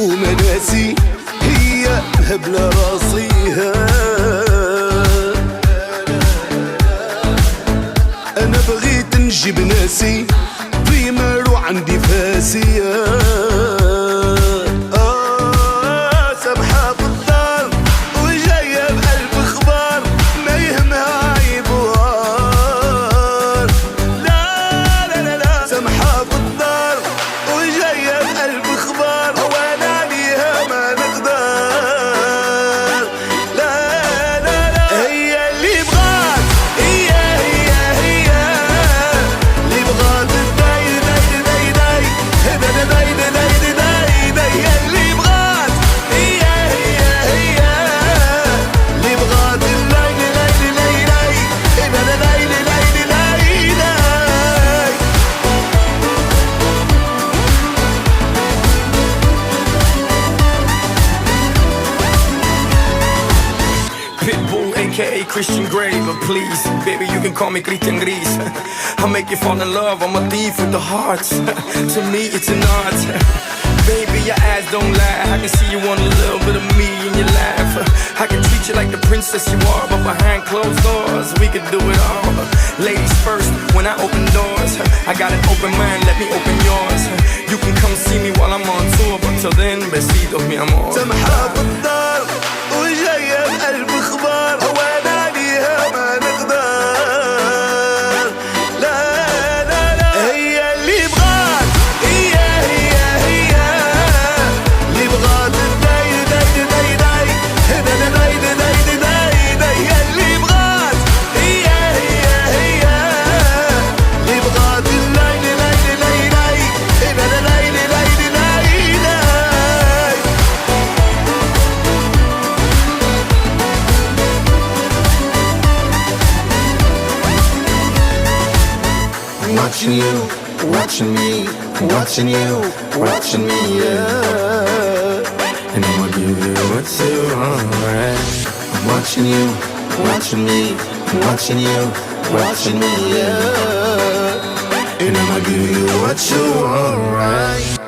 ومناسي هي هبلة راسيها. أنا بغيت نجيب ناسي بريمر وعندي فاسية. سامحة في الدار وجاية بألف اخبار ما يهمها عيبوار. لا لا لا لا سامحة في الدار وجاية بألف اخبار وانا عليها ما نقدر. لا لا لا هي اللي بغات هي اللي بغات داي داي داي داي داي داي داي داي هي اللي بغات هي اللي بغات لاي لاي لاي لاي لاي لاي لاي لاي. Pitbull, aka Christian Grey, but please, baby, you can call me Christian Gris. I'll make you fall in love, I'm a thief with the hearts. To me, it's an art. Baby, your eyes don't lie. I can see you want a little bit of me in your life. I can treat you like the princess you are, but behind closed doors, we could do it all. Ladies first, when I open doors, I got an open mind, let me open yours. You can come see me while I'm on tour, but till then, besitos, mi amor. سامحة في الدار وجاية بألف اخبار وانا عليها ما نقدر. لا لا لا هي اللي بغات هي اللي بغات داي داي داي داي داي داي داي داي داي هي اللي بغات هي اللي بغات لاي لاي لاي لاي لاي لاي لاي لاي. Watching you, watching me, watching you, watching me, yeah. And I'ma give you what you want. I'm watching you, watching me, watching you, watching me, yeah. And I'ma give you what you want, right?